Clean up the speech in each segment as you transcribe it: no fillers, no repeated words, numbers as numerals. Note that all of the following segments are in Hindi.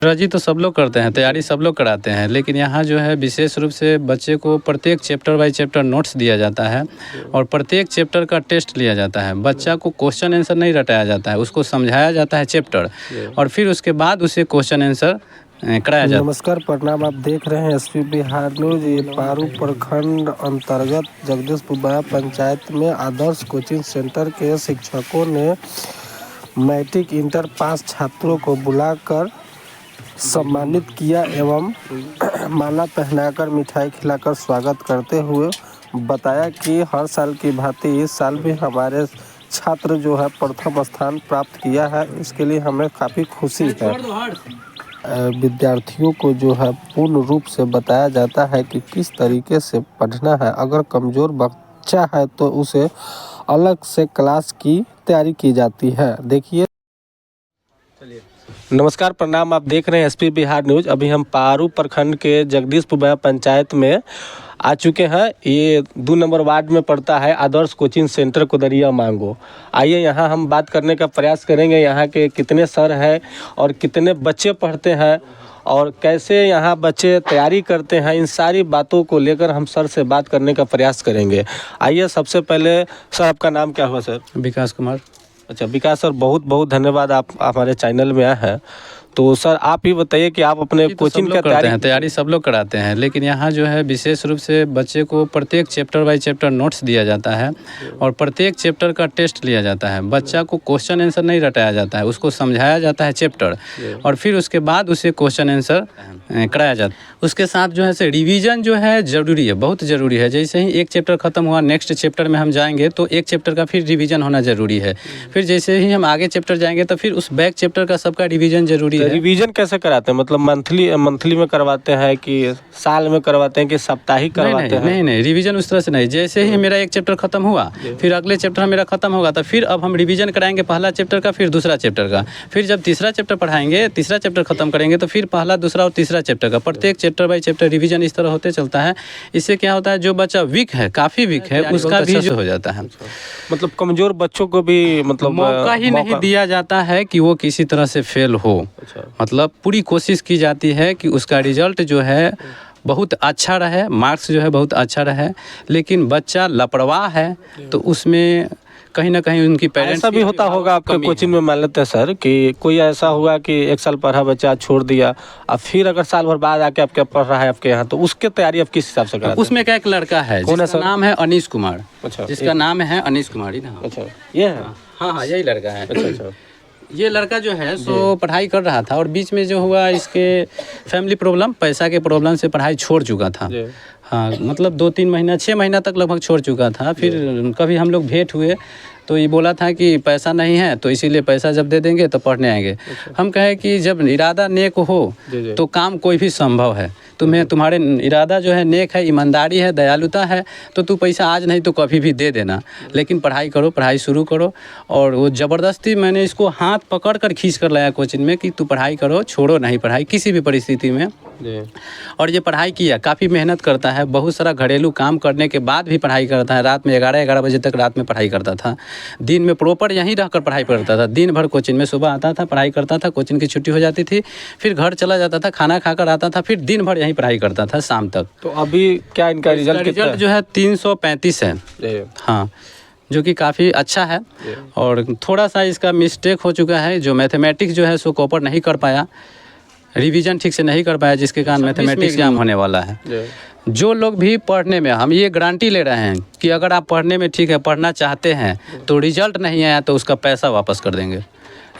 रजी तो सब लोग करते हैं, तैयारी सब लोग कराते हैं, लेकिन यहाँ जो है विशेष रूप से बच्चे को प्रत्येक चैप्टर बाय चैप्टर नोट्स दिया जाता है और प्रत्येक चैप्टर का टेस्ट लिया जाता है। बच्चा को क्वेश्चन आंसर नहीं रटाया जाता है, उसको समझाया जाता है चैप्टर और फिर उसके बाद उसे क्वेश्चन आंसर कराया जाता है। नमस्कार, प्रणाम। आप देख रहे हैं एसपी बिहार न्यूज। ये पारू प्रखंड अंतर्गत जगदीशपुर पंचायत में आदर्श कोचिंग सेंटर के शिक्षकों ने मैट्रिक इंटर पास छात्रों को बुलाकर सम्मानित किया एवं माला पहनाकर मिठाई खिलाकर स्वागत करते हुए बताया कि हर साल की भांति इस साल भी हमारे छात्र जो है प्रथम स्थान प्राप्त किया है। इसके लिए हमें काफ़ी खुशी है। विद्यार्थियों को जो है पूर्ण रूप से बताया जाता है कि किस तरीके से पढ़ना है। अगर कमज़ोर बच्चा है तो उसे अलग से क्लास की तैयारी की जाती है। देखिए। नमस्कार, प्रणाम। आप देख रहे हैं एसपी बिहार न्यूज़। अभी हम पारू प्रखंड के जगदीशपुर पंचायत में आ चुके हैं। ये 2 नंबर वार्ड में पड़ता है आदर्श कोचिंग सेंटर कुदरिया मांगो। आइए यहाँ हम बात करने का प्रयास करेंगे यहाँ के कितने सर हैं और कितने बच्चे पढ़ते हैं और कैसे यहाँ बच्चे तैयारी करते हैं। इन सारी बातों को लेकर हम सर से बात करने का प्रयास करेंगे। आइए, सबसे पहले सर आपका नाम क्या हुआ सर? विकास कुमार। अच्छा विकास सर, बहुत बहुत धन्यवाद आप हमारे चैनल में आए हैं। तो सर आप ही बताइए कि आप अपने कोचिंग का तैयारी सब लोग कराते हैं, लेकिन यहाँ जो है विशेष रूप से बच्चे को प्रत्येक चैप्टर बाय चैप्टर नोट्स दिया जाता है और प्रत्येक चैप्टर का टेस्ट लिया जाता है। बच्चा को क्वेश्चन आंसर नहीं रटाया जाता है, उसको समझाया जाता है चैप्टर और फिर उसके बाद उसे क्वेश्चन आंसर कराया जाता है। उसके साथ जो है रिवीजन जो है ज़रूरी है, बहुत ज़रूरी है। जैसे ही एक चैप्टर ख़त्म हुआ, नेक्स्ट चैप्टर में हम जाएंगे तो एक चैप्टर का फिर रिवीजन होना ज़रूरी है। फिर जैसे ही हम आगे चैप्टर जाएंगे तो फिर उस बैक चैप्टर का सबका रिवीजन ज़रूरी है। रिवीजन कैसे कराते हैं? मतलब मंथली में करवाते हैं कि साल में करवाते हैं कि साप्ताहिक करवाते हैं? नहीं, रिवीजन उस तरह से नहीं। जैसे ही मेरा एक चैप्टर खत्म हुआ, फिर अगले चैप्टर मेरा खत्म होगा तो फिर अब हम रिवीजन कराएंगे पहला चैप्टर का, फिर दूसरा चैप्टर का। फिर जब तीसरा चैप्टर पढ़ाएंगे, तीसरा चैप्टर खत्म करेंगे तो फिर पहला, दूसरा और तीसरा चैप्टर का प्रत्येक चैप्टर बाय चैप्टर रिवीजन इस तरह होते चलता है। इससे क्या होता है, जो बच्चा वीक है, काफ़ी वीक है, उसका भी जो हो जाता है। मतलब कमजोर बच्चों को भी मतलब मौका ही नहीं दिया जाता है कि वो किसी तरह से फेल हो। मतलब पूरी कोशिश की जाती है कि उसका रिजल्ट जो है बहुत अच्छा रहे, मार्क्स जो है बहुत अच्छा रहे। लेकिन बच्चा लापरवाह है तो उसमें कहीं ना कहीं उनकी पेरेंट्स ऐसा भी होता होगा आपके कोचिंग में। मान लेते हैं सर कि कोई ऐसा हुआ कि 1 साल पढ़ा बच्चा छोड़ दिया, अब फिर अगर साल भर बाद आके आपके पढ़ रहा है आपके यहाँ, तो उसके तैयारी आप किस हिसाब से कराते हैं? उसमें क्या एक लड़का है जिसका नाम है अनीश कुमार। अच्छा, जिसका नाम है अनीश कुमार ही ना? अच्छा, ये है। हाँ, यही लड़का है। अच्छा। ये लड़का जो है सो पढ़ाई कर रहा था और बीच में जो हुआ, इसके फैमिली प्रॉब्लम, पैसा के प्रॉब्लम से पढ़ाई छोड़ चुका था। हाँ, मतलब 2-3 महीना, 6 महीना तक लगभग छोड़ चुका था। फिर कभी हम लोग भेंट हुए तो ये बोला था कि पैसा नहीं है, तो इसीलिए पैसा जब दे देंगे तो पढ़ने आएंगे। हम कहे कि जब इरादा नेक हो तो काम कोई भी संभव है। तुम्हारे इरादा जो है नेक है, ईमानदारी है, दयालुता है, तो तू पैसा आज नहीं तो कभी भी दे देना, लेकिन पढ़ाई करो, पढ़ाई शुरू करो। और वो ज़बरदस्ती मैंने इसको हाथ पकड़ कर खींच कर लाया कोचिंग में कि तू पढ़ाई करो, छोड़ो नहीं पढ़ाई किसी भी परिस्थिति में। और ये पढ़ाई किया, काफ़ी मेहनत करता है, बहुत सारा घरेलू काम करने के बाद भी पढ़ाई करता है। रात में 11 बजे तक रात में पढ़ाई करता था। दिन में प्रॉपर यहीं रहकर पढ़ाई करता था। दिन भर कोचिंग में, सुबह आता था, पढ़ाई करता था, कोचिंग की छुट्टी हो जाती थी, फिर घर चला जाता था, खाना खाकर आता था, फिर दिन भर यहीं पढ़ाई करता था शाम तक। तो अभी क्या इनका रिजल्ट जो है 335 है। हाँ, जो कि काफ़ी अच्छा है। और थोड़ा सा इसका मिस्टेक हो चुका है, जो मैथमेटिक्स जो है सो कॉपर नहीं कर पाया, रिवीजन ठीक से नहीं कर पाया, जिसके कारण मैथमेटिक्स एग्जाम होने वाला है। जो लोग भी पढ़ने में, हम ये गारंटी ले रहे हैं कि अगर आप पढ़ने में ठीक है, पढ़ना चाहते हैं, तो रिजल्ट नहीं आया तो उसका पैसा वापस कर देंगे।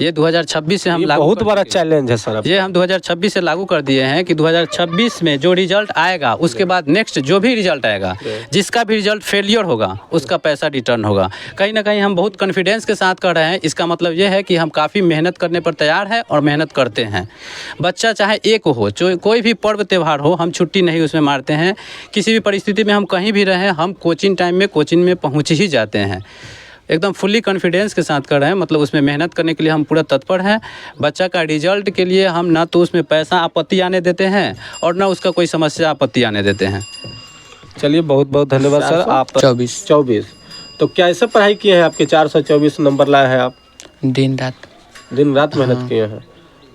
ये 2026 से हम लागू, बहुत बड़ा चैलेंज है सर। ये हम 2026 से लागू कर दिए हैं कि 2026 में जो रिजल्ट आएगा उसके बाद नेक्स्ट जो भी रिजल्ट आएगा, जिसका भी रिजल्ट फेलियर होगा उसका पैसा रिटर्न होगा। कहीं ना कहीं हम बहुत कॉन्फिडेंस के साथ कर रहे हैं। इसका मतलब ये है कि हम काफ़ी मेहनत करने पर तैयार हैं और मेहनत करते हैं। बच्चा चाहे एक हो, कोई भी पर्व त्यौहार हो, हम छुट्टी नहीं उसमें मारते हैं। किसी भी परिस्थिति में हम कहीं भी रहें, हम कोचिंग में पहुँच ही जाते हैं। एकदम फुल्ली कॉन्फिडेंस के साथ कर रहे हैं, मतलब उसमें मेहनत करने के लिए हम पूरा तत्पर हैं। बच्चा का रिजल्ट के लिए हम ना तो उसमें पैसा आपत्ति आने देते हैं और ना उसका कोई समस्या आपत्ति आने देते हैं। चलिए, बहुत बहुत धन्यवाद सर। आप 24 तो क्या ऐसे पढ़ाई किए हैं? आपके 424 नंबर लाए हैं आप? दिन रात मेहनत किए हैं।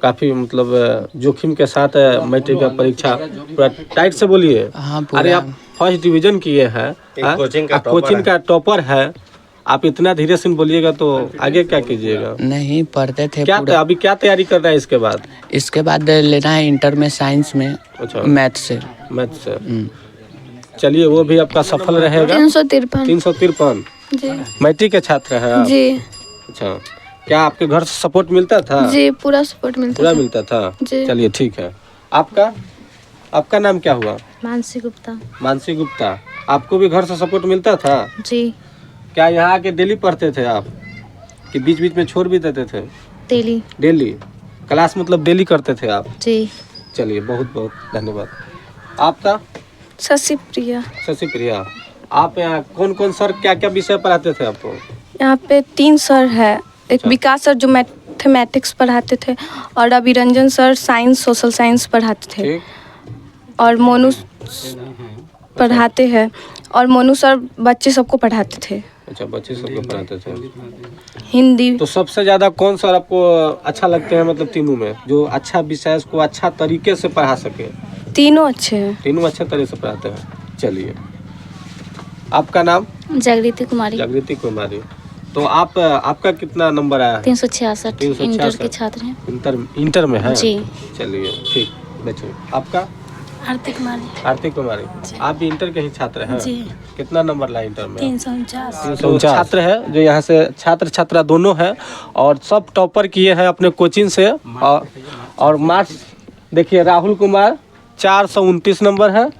काफ़ी मतलब जोखिम के साथ मैट्रिक का परीक्षा पूरा टाइट से बोलिए। हाँ अरे आप फर्स्ट डिवीजन किए हैं, कोचिंग का टॉपर है, आप इतना धीरे से बोलिएगा तो आगे क्या कीजिएगा? नहीं पढ़ते थे क्या अभी क्या तैयारी कर रहे हैं इसके बाद? इसके बाद लेना है इंटर में साइंस में, अच्छा, मैथ से। चलिए वो भी आपका सफल रहेगा। 353 जी मैट्रिक के छात्र हैं आप? जी अच्छा, क्या आपके घर से सपोर्ट मिलता था? जी पूरा सपोर्ट मिलता था। जी। चलिए ठीक है। आपका नाम क्या हुआ? मानसी गुप्ता। मानसी गुप्ता, आपको भी घर से सपोर्ट मिलता था? जी। क्या यहाँ आके डेली पढ़ते थे आप कि बीच बीच में छोड़ भी देते थे? डेली क्लास मतलब डेली करते थे आप? जी। चलिए बहुत बहुत धन्यवाद। आपका? शशि प्रिया। शशि प्रिया, आप यहाँ कौन कौन सर क्या क्या विषय पढ़ाते थे आपको? यहाँ पे 3 सर है, एक विकास सर जो मैथमेटिक्स पढ़ाते थे, और अभी Ranjan sir science social science पढ़ाते थे, ठीक। और मोनू पढ़ाते हैं, और मोनू सर बच्चे सबको पढ़ाते थे। अच्छा, बच्चे सबको पढ़ाते थे। हिंदी। तो सबसे ज़्यादा कौन सर आपको अच्छा लगते हैं, मतलब तीनों में जो अच्छा विषय को अच्छा तरीके से पढ़ा सके? तीनों अच्छे हैं। तीनों अच्छे तरीके से पढ़ाते हैं। चलिए, आपका नाम? जागृति कुमारी। जागृति कुमारी। तो आपका कितना नंबर आया है? 366 इंटर के छात्र हैं। इंटर में है जी। चलिए ठीक, बच्चों आपका? आरती कुमारी। आरती कुमारी, आप भी इंटर के ही छात्र हैं? जी। कितना नंबर लाए इंटर में? 349 छात्र है जो यहाँ से छात्र छात्रा दोनों हैं, और सब टॉपर किए हैं अपने कोचिंग से। और मार्क्स देखिए, राहुल कुमार 429 नंबर है,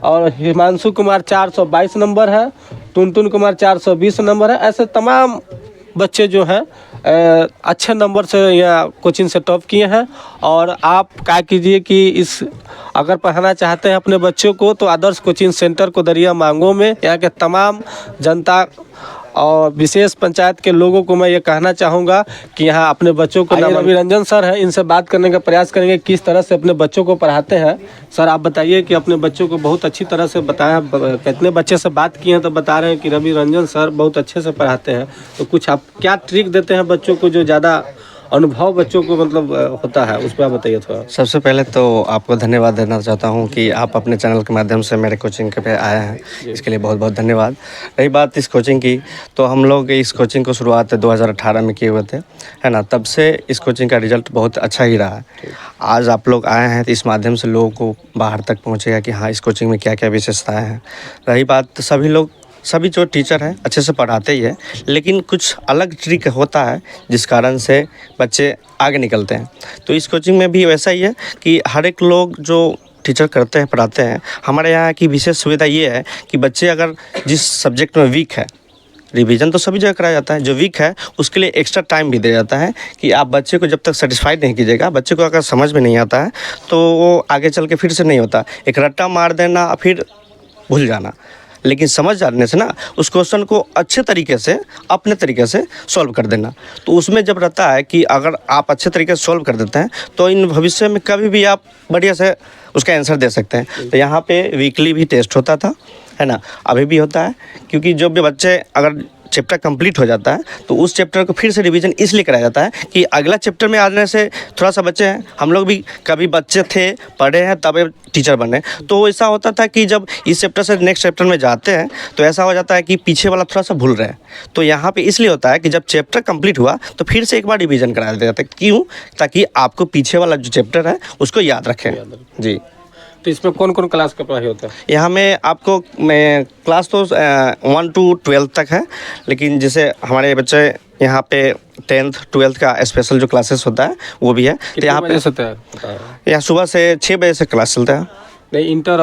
और हिमांशु कुमार 422 नंबर है, टुनटुन कुमार 420 नंबर है। ऐसे तमाम बच्चे जो हैं अच्छे नंबर से यहाँ कोचिंग से टॉप किए हैं। और आप क्या कीजिए कि इस अगर पढ़ाना चाहते हैं अपने बच्चों को, तो आदर्श कोचिंग सेंटर को दरिया मांगो में यहाँ के तमाम जनता और विशेष पंचायत के लोगों को मैं ये कहना चाहूँगा कि यहाँ अपने बच्चों को रवि रंजन सर है, इनसे बात करने का प्रयास करेंगे किस तरह से अपने बच्चों को पढ़ाते हैं। सर आप बताइए कि अपने बच्चों को बहुत अच्छी तरह से बताया, कितने बच्चे से बात किए हैं तो बता रहे हैं कि रवि रंजन सर बहुत अच्छे से पढ़ाते हैं। तो कुछ आप क्या ट्रिक देते हैं बच्चों को जो ज़्यादा अनुभव बच्चों को मतलब होता है, उस पर आप बताइए थोड़ा। सबसे पहले तो आपको धन्यवाद देना चाहता हूं कि आप अपने चैनल के माध्यम से मेरे कोचिंग पे आए हैं, इसके लिए बहुत बहुत धन्यवाद। रही बात इस कोचिंग की, तो हम लोग इस कोचिंग को शुरुआत 2018 में किए हुए थे, है ना। तब से इस कोचिंग का रिजल्ट बहुत अच्छा ही रहा है। आज आप लोग आए हैं तो इस माध्यम से लोगों को बाहर तक पहुँचेगा कि हाँ, इस कोचिंग में क्या क्या विशेषताएँ हैं। रही बात, सभी जो टीचर हैं अच्छे से पढ़ाते ही है, लेकिन कुछ अलग ट्रिक होता है जिस कारण से बच्चे आगे निकलते हैं। तो इस कोचिंग में भी वैसा ही है कि हर एक लोग जो टीचर करते हैं, पढ़ाते हैं, हमारे यहाँ की विशेष सुविधा ये है कि बच्चे अगर जिस सब्जेक्ट में वीक है, रिवीजन तो सभी जगह कराया जाता है, जो वीक है उसके लिए एक्स्ट्रा टाइम भी दिया जाता है कि आप बच्चे को जब तक सेटिस्फाइड नहीं कीजिएगा, बच्चे को अगर समझ में नहीं आता है तो वो आगे चल के फिर से नहीं होता। एक रट्टा मार देना फिर भूल जाना, लेकिन समझ जाने से ना उस क्वेश्चन को अच्छे तरीके से अपने तरीके से सॉल्व कर देना। तो उसमें जब रहता है कि अगर आप अच्छे तरीके से सॉल्व कर देते हैं तो इन भविष्य में कभी भी आप बढ़िया से उसका आंसर दे सकते हैं। तो यहाँ पे वीकली भी टेस्ट होता था, है ना, अभी भी होता है, क्योंकि जो भी बच्चे अगर चैप्टर कंप्लीट हो जाता है तो उस चैप्टर को फिर से रिवीजन इसलिए कराया जाता है कि अगला चैप्टर में आने से थोड़ा सा बच्चे हैं, हम लोग भी कभी बच्चे थे, पढ़े हैं, तब टीचर बने। तो ऐसा होता था कि जब इस चैप्टर से नेक्स्ट चैप्टर में जाते हैं तो ऐसा हो जाता है कि पीछे वाला थोड़ा सा भूल रहे हैं। तो यहाँ पे इसलिए होता है कि जब चैप्टर कंप्लीट हुआ तो फिर से एक बार रिवीजन करा दिया जाता है। क्यों? ताकि आपको पीछे वाला जो चैप्टर है उसको याद रखें। जी। तो इसमें कौन कौन क्लास का पढ़ाई होता है? यहाँ में आपको क्लास तो 1 to 12 तक है, लेकिन जैसे हमारे बच्चे यहाँ पे 10th 12th का स्पेशल जो क्लासेस होता है वो भी है। तो यहाँ पे होता है? यहाँ सुबह से 6 बजे से क्लास चलता है। नहीं, इंटर